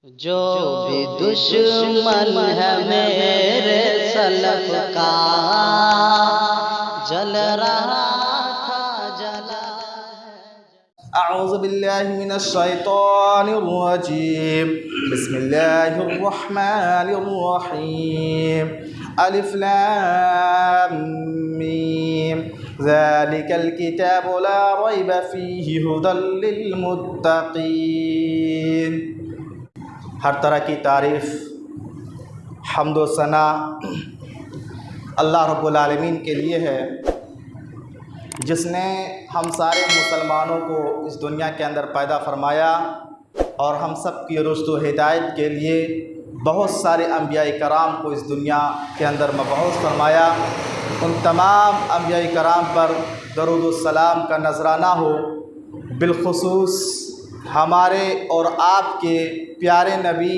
جو بھی دشمن ہے میرے سلف کا جل رہا تھا جلا اعوذ باللہ من الشیطان الرجیم بسم اللہ الرحمن الرحیم الف لام میم ذالک الکتاب لا ریب فیہ ھدی للمتقین۔ ہر طرح کی تعریف، حمد و ثنا اللہ رب العالمین کے لیے ہے، جس نے ہم سارے مسلمانوں کو اس دنیا کے اندر پیدا فرمایا اور ہم سب کی رشد و ہدایت کے لیے بہت سارے انبیاء کرام کو اس دنیا کے اندر مبعوث فرمایا۔ ان تمام انبیاء کرام پر درود السلام کا نذرانہ ہو، بالخصوص ہمارے اور آپ کے پیارے نبی،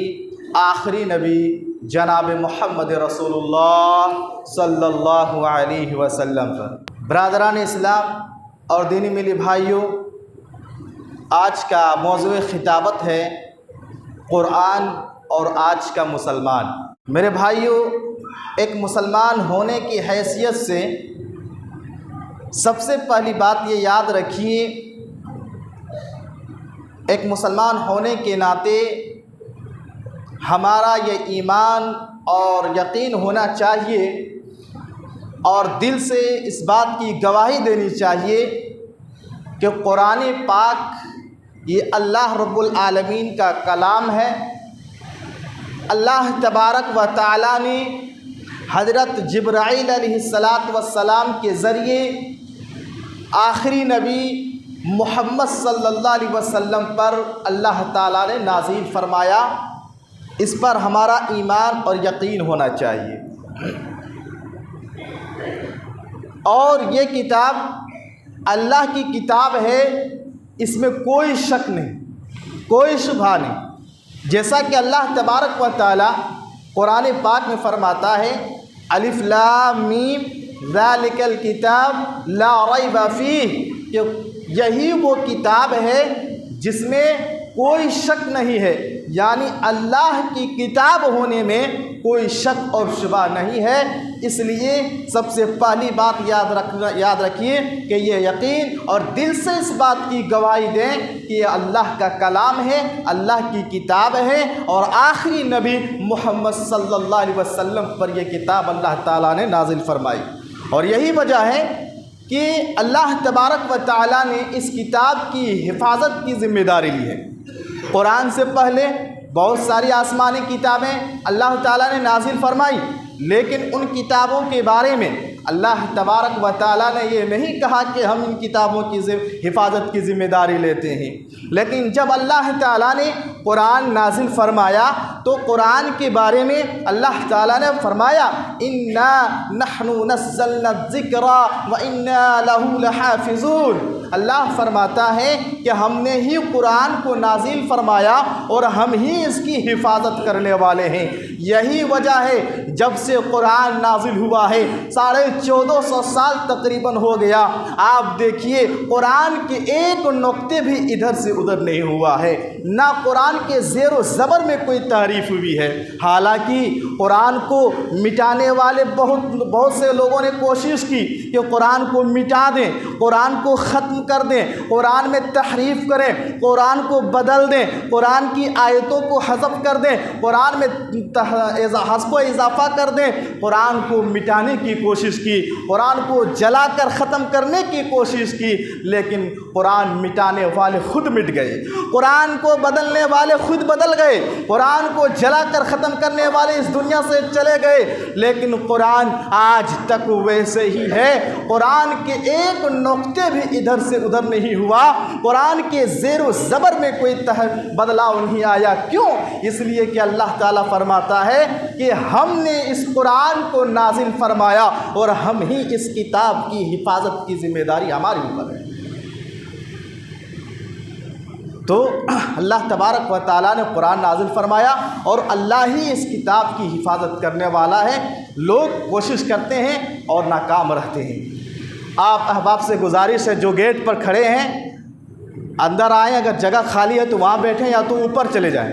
آخری نبی جناب محمد رسول اللہ صلی اللہ علیہ وسلم پر۔ برادران اسلام اور دینی ملی بھائیوں، آج کا موضوع خطابت ہے قرآن اور آج کا مسلمان۔ میرے بھائیوں، ایک مسلمان ہونے کی حیثیت سے سب سے پہلی بات یہ یاد رکھیے، ایک مسلمان ہونے کے ناطے ہمارا یہ ایمان اور یقین ہونا چاہیے اور دل سے اس بات کی گواہی دینی چاہیے کہ قرآن پاک یہ اللہ رب العالمین کا کلام ہے۔ اللہ تبارک و تعالیٰ نے حضرت جبرائیل علیہ السلام کے ذریعے آخری نبی محمد صلی اللہ علیہ وسلم پر اللہ تعالیٰ نے نازل فرمایا۔ اس پر ہمارا ایمان اور یقین ہونا چاہیے، اور یہ کتاب اللہ کی کتاب ہے، اس میں کوئی شک نہیں، کوئی شبہ نہیں۔ جیسا کہ اللہ تبارک و تعالی قرآن پاک میں فرماتا ہے الف لام میم ذالک الکتاب لا ریب فیہ، کہ یہی وہ کتاب ہے جس میں کوئی شک نہیں ہے، یعنی اللہ کی کتاب ہونے میں کوئی شک اور شبہ نہیں ہے۔ اس لیے سب سے پہلی بات یاد رکھیے کہ یہ یقین اور دل سے اس بات کی گواہی دیں کہ یہ اللہ کا کلام ہے، اللہ کی کتاب ہے، اور آخری نبی محمد صلی اللہ علیہ وسلم پر یہ کتاب اللہ تعالیٰ نے نازل فرمائی۔ اور یہی وجہ ہے کہ اللہ تبارک و تعالیٰ نے اس کتاب کی حفاظت کی ذمہ داری لی ہے۔ قرآن سے پہلے بہت ساری آسمانی کتابیں اللہ تعالیٰ نے نازل فرمائی، لیکن ان کتابوں کے بارے میں اللہ تبارک و تعالیٰ نے یہ نہیں کہا کہ ہم ان کتابوں کی حفاظت کی ذمہ داری لیتے ہیں۔ لیکن جب اللہ تعالیٰ نے قرآن نازل فرمایا تو قرآن کے بارے میں اللہ تعالیٰ نے فرمایا اِنَّا نَحْنُ نَزَّلْنَا الذِّكْرَ وَإِنَّا لَهُ لَحَافِظُونَ۔ اللہ فرماتا ہے کہ ہم نے ہی قرآن کو نازل فرمایا اور ہم ہی اس کی حفاظت کرنے والے ہیں۔ یہی وجہ ہے جب سے قرآن نازل ہوا ہے 1450 سال تقریباً ہو گیا، آپ دیکھیے قرآن کے ایک نقطے بھی ادھر سے ادھر نہیں ہوا ہے، نہ قرآن کے زیر و زبر میں کوئی تعریف ہوئی ہے۔ حالانکہ قرآن کو مٹانے والے بہت سے لوگوں نے کوشش کی کہ قرآن کو مٹا دیں، قرآن کو ختم کر دیں، قرآن میں تحریف کریں، قرآن کو بدل دیں، قرآن کی آیتوں کو حذف کر دیں، قرآن میں حذف و اضافہ کر دیں، قرآن کو مٹانے کی کوشش کی، قرآن کو جلا کر ختم کرنے کی کوشش کی، لیکن قرآن مٹانے والے خود مٹ گئے، قرآن کو بدلنے والے خود بدل گئے، قرآن کو جلا کر ختم کرنے والے اس دنیا سے چلے گئے، لیکن قرآن آج تک ویسے ہی ہے۔ قرآن کے ایک نقطے بھی ادھر سے ادھر نہیں ہوا، قرآن کے زیر و زبر میں کوئی بدلاؤ نہیں آیا۔ کیوں؟ اس لیے کہ اللہ تعالیٰ فرماتا ہے کہ ہم نے اس قرآن کو نازل فرمایا اور ہم ہی اس کتاب کی حفاظت کی ذمہ داری ہماری اوپر ہے۔ تو اللہ تبارک و تعالیٰ نے قرآن نازل فرمایا اور اللہ ہی اس کتاب کی حفاظت کرنے والا ہے۔ لوگ کوشش کرتے ہیں اور ناکام رہتے ہیں۔ آپ احباب سے گزارش ہے جو گیٹ پر کھڑے ہیں اندر آئیں، اگر جگہ خالی ہے تو وہاں بیٹھیں یا تو اوپر چلے جائیں۔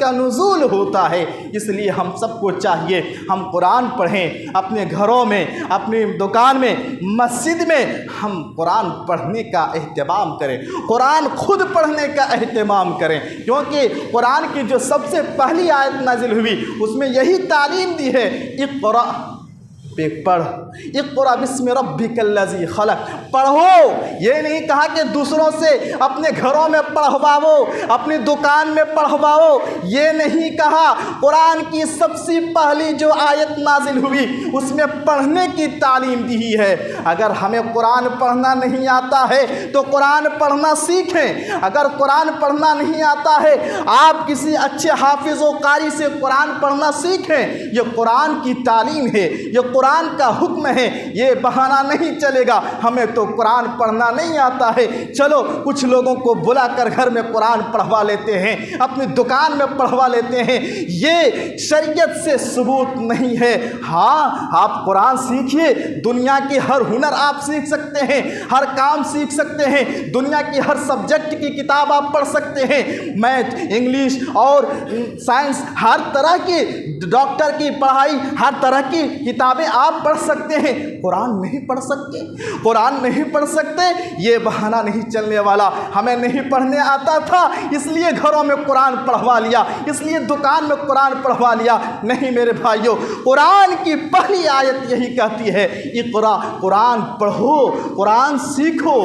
کا نزول ہوتا ہے۔ اس لیے ہم سب کو چاہیے ہم قرآن پڑھیں، اپنے گھروں میں، اپنی دکان میں، مسجد میں ہم قرآن پڑھنے کا اہتمام کریں، قرآن خود پڑھنے کا اہتمام کریں، کیونکہ قرآن کی جو سب سے پہلی آیت نازل ہوئی اس میں یہی تعلیم دی ہے، اقرأ، پڑھ، اقرأ بسم ربک الذی خلق، پڑھو۔ یہ نہیں کہا کہ دوسروں سے اپنے گھروں میں پڑھواؤ، اپنی دکان میں پڑھواؤ، یہ نہیں کہا۔ قرآن کی سب سے پہلی جو آیت نازل ہوئی اس میں پڑھنے کی تعلیم دی ہے۔ اگر ہمیں قرآن پڑھنا نہیں آتا ہے تو قرآن پڑھنا سیکھیں۔ اگر قرآن پڑھنا نہیں آتا ہے آپ کسی اچھے حافظ و قاری سے قرآن پڑھنا سیکھیں۔ یہ قرآن کی تعلیم ہے، یہ قرآن کا حکم ہے، یہ بہانہ نہیں چلے گا ہمیں تو قرآن پڑھنا نہیں آتا ہے، چلو کچھ لوگوں کو بلا کر گھر میں قرآن پڑھوا لیتے ہیں، اپنی دکان میں پڑھوا لیتے ہیں، یہ شریعت سے ثبوت نہیں ہے۔ ہاں آپ قرآن سیکھیے، دنیا کی ہر ہنر آپ سیکھ سکتے ہیں، ہر کام سیکھ سکتے ہیں، دنیا کی ہر سبجیکٹ کی کتاب آپ پڑھ سکتے ہیں، میتھ، انگلش اور سائنس، ہر طرح کی ڈاکٹر کی پڑھائی، ہر طرح کی کتابیں آپ پڑھ سکتے ہیں۔ قرآن نہیں پڑھ سکتے، قرآن نہیں پڑھ سکتے، یہ بہانہ نہیں چلنے والا۔ ہمیں نہیں پڑھنے آتا تھا اس لیے گھروں میں قرآن پڑھوا لیا، اس لیے دکان میں قرآن پڑھوا لیا، نہیں میرے بھائیوں، قرآن کی پہلی آیت یہی کہتی ہے اقرا، قرآن پڑھو، قرآن سیکھو،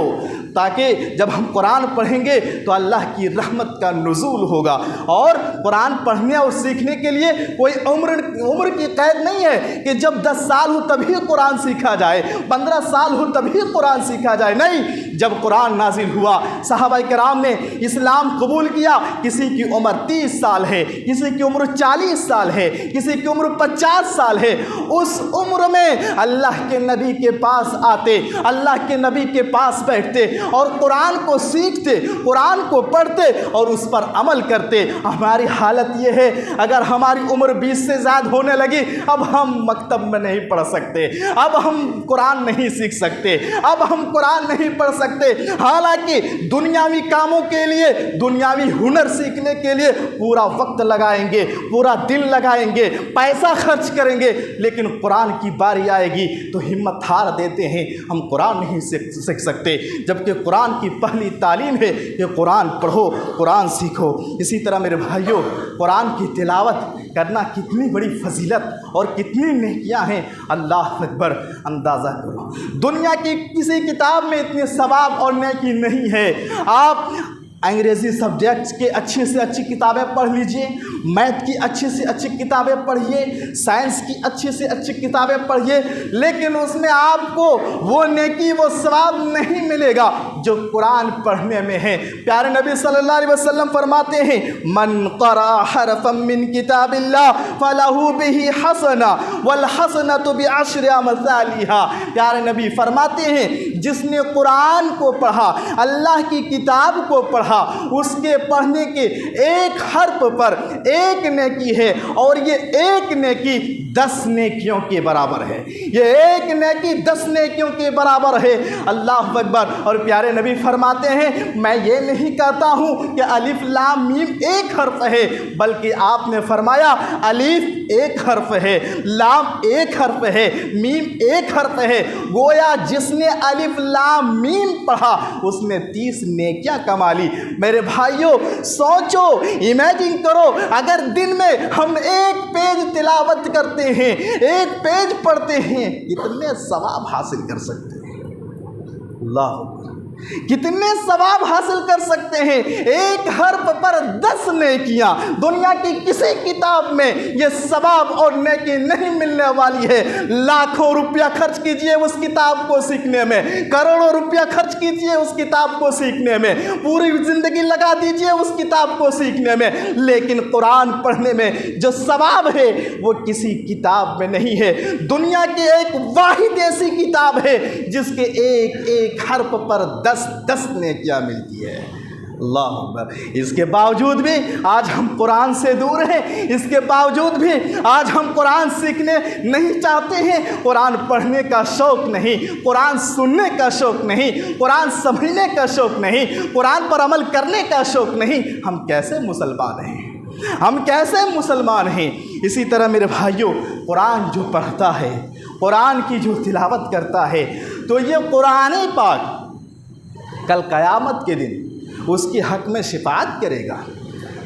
تاکہ جب ہم قرآن پڑھیں گے تو اللہ کی رحمت کا نزول ہوگا۔ اور قرآن پڑھنے اور سیکھنے کے لیے کوئی عمر کی قید نہیں ہے کہ جب 10 سال ہو تبھی قرآن سیکھا جائے، 15 سال ہو تبھی قرآن سیکھا جائے، نہیں۔ جب قرآن نازل ہوا صحابہ کرام نے اسلام قبول کیا، کسی کی عمر 30 سال ہے، کسی کی عمر 40 سال ہے، کسی کی عمر 50 سال ہے، اس عمر میں اللہ کے نبی کے پاس آتے، اللہ کے نبی کے پاس بیٹھتے اور قرآن کو سیکھتے، قرآن کو پڑھتے اور اس پر عمل کرتے۔ ہماری حالت یہ ہے اگر ہماری عمر 20 سے زیادہ ہونے لگی اب ہم مکتب میں نہیں پڑھ سکتے، اب ہم قرآن نہیں سیکھ سکتے، اب ہم قرآن نہیں پڑھ سکتے، حالانکہ دنیاوی کاموں کے لیے، دنیاوی ہنر سیکھنے کے لیے پورا وقت لگائیں گے، پورا دل لگائیں گے، پیسہ خرچ کریں گے، لیکن قرآن کی باری آئے گی تو ہمت ہار دیتے ہیں، ہم قرآن نہیں سیکھ سکتے، جبکہ قرآن کی پہلی تعلیم ہے کہ قرآن پڑھو، قرآن سیکھو۔ اسی طرح میرے بھائیوں، قرآن کی تلاوت کرنا کتنی بڑی فضیلت اور کتنی نیکیاں ہیں، اللہ اکبر، اندازہ کرو۔ دنیا کی کسی کتاب میں اتنے ثواب اور نیکی نہیں ہے۔ آپ انگریزی سبجیکٹس کے اچھی سے اچھی کتابیں پڑھ لیجئے، میتھ کی اچھی سے اچھی کتابیں پڑھیے، سائنس کی اچھی سے اچھی کتابیں پڑھیے، لیکن اس میں آپ کو وہ نیکی، وہ ثواب نہیں ملے گا جو قرآن پڑھنے میں ہے۔ پیارے نبی صلی اللہ علیہ وسلم فرماتے ہیں من قرأ حرفا من کتاب اللہ فلہ بہ حسنہ والحسنۃ بعشر امثالها۔ پیارے نبی فرماتے ہیں جس نے قرآن کو پڑھا، اللہ کی کتاب کو پڑھا، اس کے پڑھنے کے ایک حرف پر ایک نیکی ہے، اور یہ ایک نیکی 10 نیکیوں کے برابر ہے، یہ ایک نیکی 10 نیکیوں کے برابر ہے۔ اللہ اکبر۔ اور پیارے نبی فرماتے ہیں میں یہ نہیں کہتا ہوں کہ الف لام میم ایک حرف ہے، بلکہ آپ نے فرمایا الف ایک حرف ہے، لام ایک حرف ہے، میم ایک حرف ہے، گویا جس نے الف لام میم پڑھا اس نے 30 نیکیاں کما لی۔ میرے بھائیوں سوچو، امیجن کرو، اگر دن میں ہم ایک پیج تلاوت کرتے ہیں، ایک پیج پڑھتے ہیں، کتنے ثواب حاصل کر سکتے ہیں؟ اللہ اکبر، کتنے ثواب حاصل کر سکتے ہیں؟ ایک حرف پر 10 نیکیاں۔ دنیا کی کسی کتاب میں یہ ثواب اور نیکی نہیں ملنے والی ہے۔ لاکھوں روپیہ خرچ کیجئے اس کتاب کو سیکھنے میں، کروڑوں روپیہ خرچ کیجئے اس کتاب کو سیکھنے میں، پوری زندگی لگا دیجئے اس کتاب کو سیکھنے میں، لیکن قرآن پڑھنے میں جو ثواب ہے وہ کسی کتاب میں نہیں ہے۔ دنیا کی ایک واحد ایسی کتاب ہے جس کے ایک ایک حرف پر 10 نیکیاں ملتی ہے۔ اللہ اکبر۔ اس کے باوجود بھی آج ہم قرآن سے دور ہیں، اس کے باوجود بھی آج ہم قرآن سیکھنے نہیں چاہتے ہیں، قرآن پڑھنے کا شوق نہیں، قرآن سننے کا شوق نہیں، قرآن سمجھنے کا شوق نہیں، قرآن پر عمل کرنے کا شوق نہیں۔ ہم کیسے مسلمان ہیں؟ ہم کیسے مسلمان ہیں؟ اسی طرح میرے بھائیوں، قرآن جو پڑھتا ہے، قرآن کی جو تلاوت کرتا ہے، تو یہ قرآن پاک کل قیامت کے دن اس کی حق میں شفاعت کرے گا۔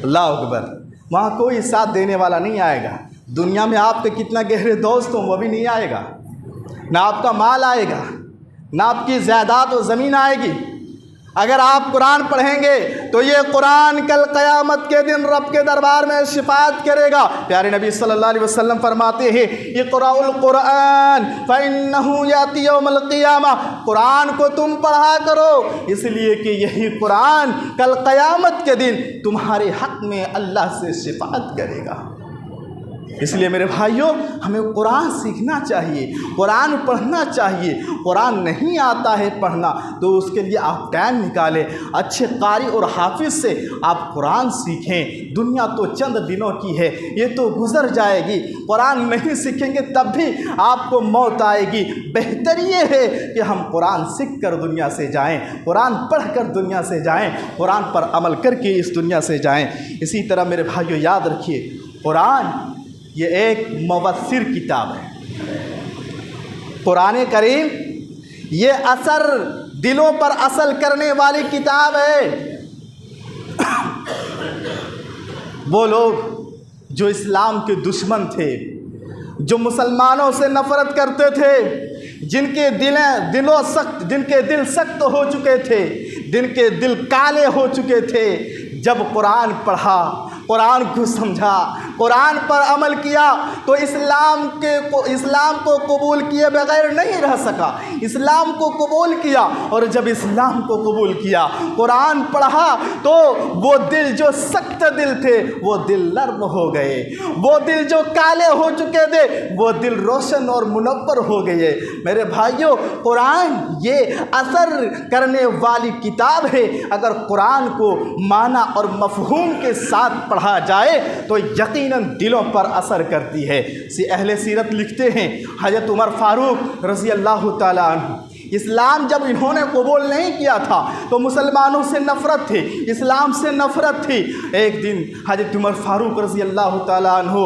اللہ اکبر۔ وہاں کوئی ساتھ دینے والا نہیں آئے گا۔ دنیا میں آپ کے کتنا گہرے دوست ہوں وہ بھی نہیں آئے گا، نہ آپ کا مال آئے گا، نہ آپ کی جائیداد و زمین آئے گی۔ اگر آپ قرآن پڑھیں گے تو یہ قرآن کل قیامت کے دن رب کے دربار میں شفاعت کرے گا۔ پیارے نبی صلی اللہ علیہ وسلم فرماتے ہیں، اقرأوا القرآن فإنه یأتی یوم القیامہ، قرآن کو تم پڑھا کرو، اس لیے کہ یہی قرآن کل قیامت کے دن تمہارے حق میں اللہ سے شفاعت کرے گا۔ اس لیے میرے بھائیوں، ہمیں قرآن سیکھنا چاہیے، قرآن پڑھنا چاہیے۔ قرآن نہیں آتا ہے پڑھنا تو اس کے لیے آپ ٹائم نکالیں، اچھے قاری اور حافظ سے آپ قرآن سیکھیں۔ دنیا تو چند دنوں کی ہے، یہ تو گزر جائے گی۔ قرآن نہیں سیکھیں گے تب بھی آپ کو موت آئے گی۔ بہتر یہ ہے کہ ہم قرآن سیکھ کر دنیا سے جائیں، قرآن پڑھ کر دنیا سے جائیں، قرآن پر عمل کر کے اس دنیا سے جائیں۔ اسی طرح میرے بھائیوں یاد رکھیے، قرآن یہ ایک مؤثر کتاب ہے۔ قرآن کریم یہ اثر دلوں پر اثر کرنے والی کتاب ہے۔ وہ لوگ جو اسلام کے دشمن تھے، جو مسلمانوں سے نفرت کرتے تھے، جن کے دل سخت ہو چکے تھے، جن کے دل کالے ہو چکے تھے، جب قرآن پڑھا، قرآن کو سمجھا، قرآن پر عمل کیا تو اسلام کو قبول کیے بغیر نہیں رہ سکا۔ اسلام کو قبول کیا، اور جب اسلام کو قبول کیا، قرآن پڑھا تو وہ دل جو سخت دل تھے وہ دل نرم ہو گئے، وہ دل جو کالے ہو چکے تھے وہ دل روشن اور منور ہو گئے۔ میرے بھائیوں، قرآن یہ اثر کرنے والی کتاب ہے۔ اگر قرآن کو معنی اور مفہوم کے ساتھ پڑھا جائے تو یقیناً دلوں پر اثر کرتی ہے۔ اہل سیرت لکھتے ہیں، حضرت عمر فاروق رضی اللہ تعالیٰ عنہ، اسلام جب انہوں نے قبول نہیں کیا تھا تو مسلمانوں سے نفرت تھی، اسلام سے نفرت تھی۔ ایک دن حضرت عمر فاروق رضی اللہ تعالیٰ عنہ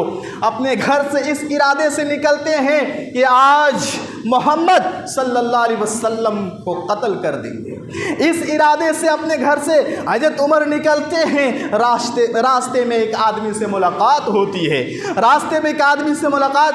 اپنے گھر سے اس ارادے سے نکلتے ہیں کہ آج محمد صلی اللہ علیہ وسلم کو قتل کر دیں گے۔ اس ارادے سے اپنے گھر سے حضرت عمر نکلتے ہیں۔ راستے میں ایک آدمی سے ملاقات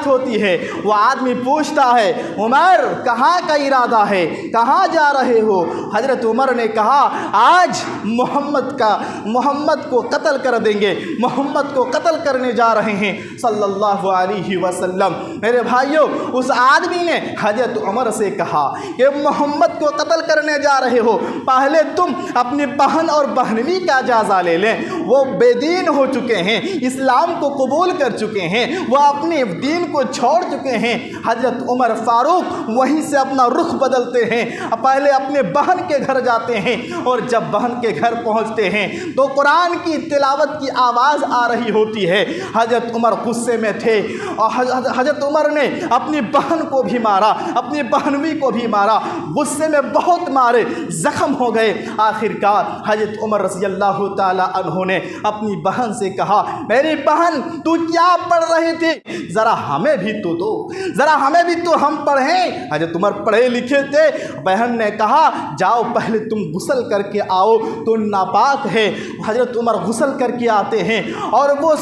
ہوتی ہے، وہ آدمی پوچھتا ہے، عمر کہاں کا ارادہ ہے، کہاں جا رہے ہو؟ حضرت عمر نے کہا، آج محمد کو قتل کر دیں گے، محمد کو قتل کرنے جا رہے ہیں صلی اللہ علیہ وسلم۔ میرے بھائیوں، اس آدمی نے حضرت عمر سے کہا کہ محمد کو قتل کرنے جا رہے ہو، پہلے تم اپنی بہن اور بہنوی کا جائزہ لے لیں۔ وہ بے دین ہو چکے ہیں، اسلام کو قبول کر چکے ہیں، وہ اپنے دین کو چھوڑ چکے ہیں۔ حضرت عمر فاروق وہیں سے اپنا رخ بدلتے ہیں، پہلے اپنے بہن کے گھر جاتے ہیں، اور جب بہن کے گھر پہنچتے ہیں تو قرآن کی تلاوت کی آواز آ رہی ہوتی ہے۔ حضرت عمر غصے میں تھے، اور حضرت عمر نے اپنی بہن کو بھی مارا، اپنی بہنوی کو بھی مارا، غصے میں بہت مارے، زخم ہو گئے۔ آخرکار حضرت عمر رضی اللہ تعالی عنہ نے اپنی بہن سے کہا، میری بہن تو کیا پڑھ رہی تھی، ذرا ہمیں بھی تو دو، ذرا ہمیں بھی تو ہم پڑھیں۔ حضرت عمر پڑھے لکھے تھے۔ بہن نے کہا، جاؤ پہلے تم غسل کر کے آؤ، تو ناپاک ہے۔ حضرت عمر غسل کر کے آتے ہیں اور وہ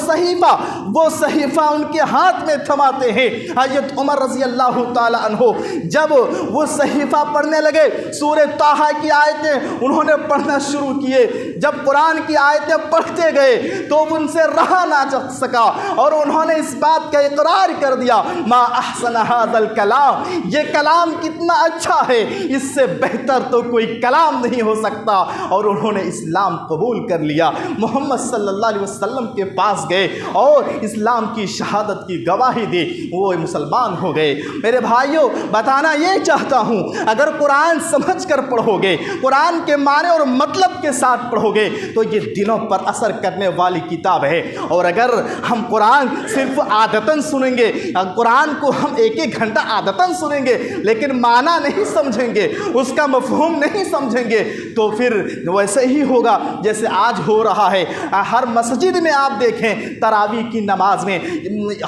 صحیفہ ان کے ہاتھ میں تھماتے ہیں۔ حضرت عمر رضی اللہ تعالی عنہ جب وہ صحیفہ پڑھنے لگے، سورہ طٰہٰ کی آیتیں انہوں نے پڑھنا شروع کیے۔ جب قرآن کی آیتیں پڑھتے گئے تو ان سے رہا نہ جا سکا، اور انہوں نے اس بات کا اقرار کر دیا، ما احسن ھذا الکلام، یہ کلام کتنا اچھا ہے، اس سے بہتر تو کوئی کلام نہیں ہو سکتا۔ اور انہوں نے اسلام قبول کر لیا، محمد صلی اللہ علیہ وسلم کے پاس گئے اور اسلام کی شہادت کی گواہی دی، وہ مسلمان ہو گئے۔ میرے بھائیوں، بتانا یہ چاہتا ہوں، اگر قرآن سمجھ کر پڑھو گے، پڑھو گے، قرآن کے معنی اور مطلب کے ساتھ پڑھو گے تو یہ دلوں پر اثر کرنے والی کتاب ہے۔ اور اگر ہم قرآن صرف عادتاً سنیں گے، قرآن کو ہم ایک ایک گھنٹہ عادتاً سنیں گے لیکن معنی نہیں سمجھیں گے، اس کا مفہوم نہیں سمجھیں گے، تو پھر ویسے ہی ہوگا جیسے آج ہو رہا ہے۔ ہر مسجد میں آپ دیکھیں تراویح کی نماز میں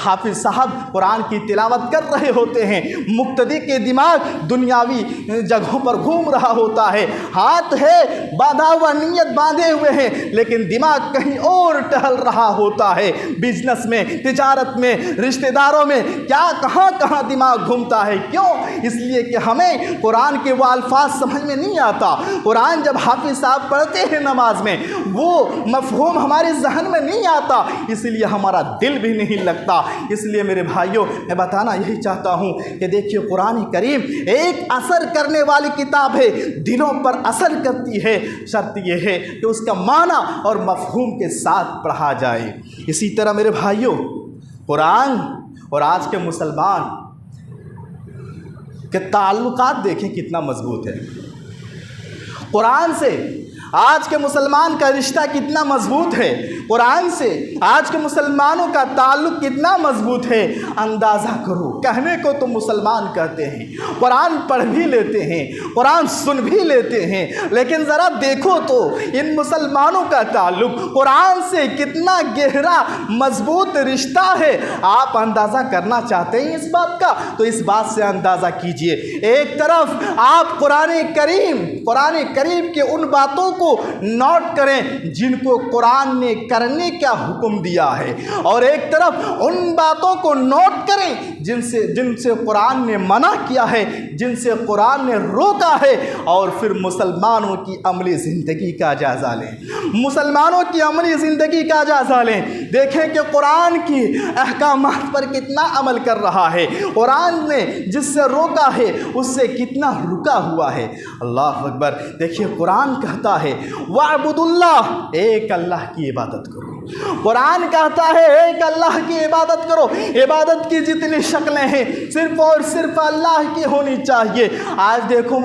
حافظ صاحب قرآن کی تلاوت کر رہے ہوتے ہیں، مقتدی کے دماغ دنیاوی جگہوں پر گھوم رہا ہوتا ہے، ہاتھ ہے باندھا ہوا، نیت باندھے ہوئے ہیں لیکن دماغ کہیں اور ٹہل رہا ہوتا ہے، بزنس میں، تجارت میں، رشتہ داروں میں، کیا کہاں کہاں دماغ گھومتا ہے۔ کیوں؟ اس لیے کہ ہمیں قرآن کے وہ الفاظ سمجھ میں نہیں آتا۔ قرآن جب حافظ صاحب پڑھتے ہیں نماز میں وہ مفہوم ہمارے ذہن میں نہیں آتا، اس لیے ہمارا دل بھی نہیں لگتا۔ اس لیے میرے بھائیوں میں بتانا یہی چاہتا ہوں کہ دیکھیے قرآن کریم ایک اثر کرنے والی کتاب ہے، دلوں پر اثر کرتی ہے، شرط یہ ہے کہ اس کا معنی اور مفہوم کے ساتھ پڑھا جائے۔ اسی طرح میرے بھائیوں قرآن اور آج کے مسلمان کے تعلقات دیکھیں کتنا مضبوط ہے۔ قرآن سے آج کے مسلمان کا رشتہ کتنا مضبوط ہے، قرآن سے آج کے مسلمانوں کا تعلق کتنا مضبوط ہے۔ اندازہ کرو، کہنے کو تو مسلمان کہتے ہیں، قرآن پڑھ بھی لیتے ہیں، قرآن سن بھی لیتے ہیں، لیکن ذرا دیکھو تو ان مسلمانوں کا تعلق قرآن سے کتنا گہرا مضبوط رشتہ ہے۔ آپ اندازہ کرنا چاہتے ہیں اس بات کا تو اس بات سے اندازہ کیجئے۔ ایک طرف آپ قرآن کریم کے ان باتوں کو نوٹ کریں جن کو قرآن نے کرنے کا حکم دیا ہے، اور ایک طرف ان باتوں کو نوٹ کریں جن سے قرآن نے منع کیا ہے، جن سے قرآن نے روکا ہے، اور پھر مسلمانوں کی عملی زندگی کا جائزہ لیں، مسلمانوں کی عملی زندگی کا جائزہ لیں، دیکھیں کہ قرآن کی احکامات پر کتنا عمل کر رہا ہے، قرآن نے جس سے روکا ہے اس سے کتنا رکا ہوا ہے۔ اللہ اکبر۔ دیکھیے قرآن کہتا ہے وَاعْبُدُوا اللَّهَ، ایک اللہ کی عبادت کرو۔ قرآن کہتا ہے ایک اللہ کی عبادت کرو۔ عبادت کی جتنی شکلیں ہیں صرف اور صرف اللہ کی ہونی چاہیے۔ آج دیکھو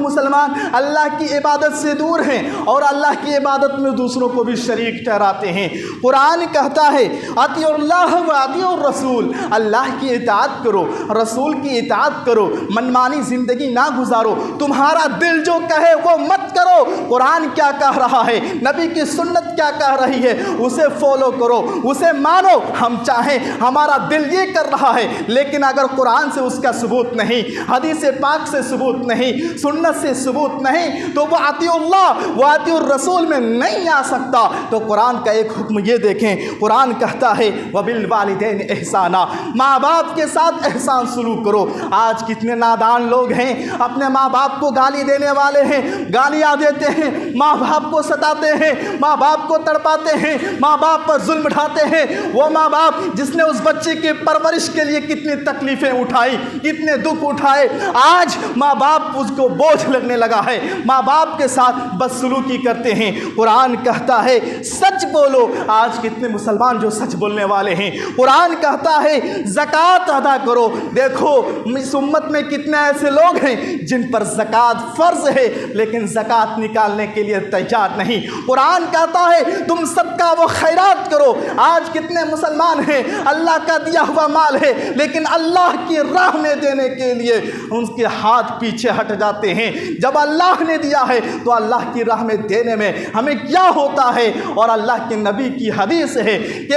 مسلمان اللہ کی عبادت سے دور ہیں اور اللہ کی عبادت میں دوسروں کو بھی شریک ٹھہراتے ہیں۔ قرآن کہتا ہے اطیعوا اللہ و اطیعوا الرسول، اللہ کی اطاعت کرو، رسول کی اطاعت کرو، منمانی زندگی نہ گزارو، تمہارا دل جو کہے وہ مت کرو۔ قرآن کیا کہہ رہا ہے، نبی کی سنت کیا کہہ رہی ہے، اسے فالو کرو، اسے مانو۔ ہم چاہیں ہمارا دل یہ کر رہا ہے لیکن اگر قرآن سے اس کا ثبوت نہیں، حدیث پاک سے ثبوت نہیں، سنت سے ثبوت نہیں تو وہ اطیعوا اللہ و اطیعوا الرسول میں نہیں آ سکتا۔ تو قرآن کا ایک حکم یہ دیکھیں، قرآن کہتا ہے وبالوالدین احسانا، ماں باپ کے ساتھ احسان سلوک کرو۔ آج کتنے نادان لوگ ہیں اپنے ماں باپ کو گالی دینے والے ہیں، گالیاں دیتے ہیں، ماں باپ کو ستاتے ہیں، ماں باپ کو تڑپاتے ہیں، ماں باپ پر ظلم ڈھاتے ہیں۔ وہ ماں باپ جس نے اس بچے کی پرورش کے لیے کتنی تکلیفیں اٹھائی، کتنے دکھ اٹھائے، آج ماں باپ اس کو بوجھ لگنے لگا ہے، ماں باپ کے ساتھ بدسلوکی کرتے ہیں۔ قرآن کہتا ہے سچ بولو۔ آج کتنے مسلمان جو سچ بولنے والے ہیں۔ قرآن کہتا ہے زکوٰۃ ادا کرو۔ دیکھو اس امت میں کتنے ایسے لوگ ہیں جن پر زکوٰۃ فرض ہے لیکن زکوٰۃ نکالنے کے لیے تیار نہیں۔ قرآن کہتا ہے تم صدقہ و خیرات کرو۔ آج کتنے مسلمان ہیں اللہ کا دیا ہوا مال ہے لیکن اللہ کی راہ میں دینے کے لیے ان کے ہاتھ پیچھے ہٹ جاتے ہیں۔ جب اللہ نے دیا ہے تو اللہ کی راہ میں دینے میں ہمیں کیا ہوتا ہے، اور اللہ کے نبی کی حدیث ہے کہ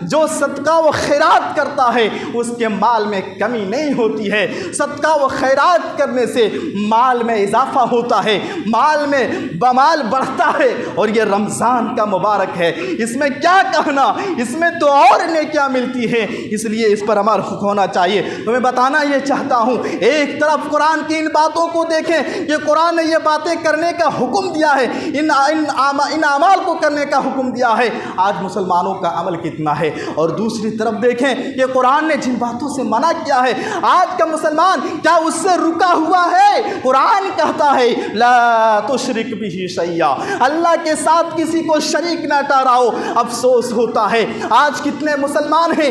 جو صدقہ و خیرات کرتا ہے اس کے مال میں کمی نہیں ہوتی ہے۔ صدقہ و خیرات کرنے سے مال میں اضافہ ہوتا ہے، مال میں بمال بڑھتا ہے، اور یہ رمضان کا مبارک ہے، اس میں کیا کہنا، اس میں تو اور نیکیاں ملتی ہیں، اس لیے اس پر عمل ہونا چاہیے۔ تو میں بتانا یہ چاہتا ہوں ایک طرف قرآن کی ان باتوں کو دیکھیں کہ قرآن نے یہ باتیں کرنے کا حکم دیا ہے، ان اعمال کو کرنے کا حکم دیا ہے، آج مسلمانوں کا عمل کتنا ہے، اور دوسری طرف دیکھیں کہ قرآن نے جن باتوں سے منع کیا ہے آج کا مسلمان کیا اس سے رکا ہوا ہے۔ قرآن کہتا ہے لا تشرک بہ شیئا، اللہ کے ساتھ کسی کو شریک نہ ٹھہراؤ۔ افسوس ہوتا ہے آج کتنے مسلمان ہیں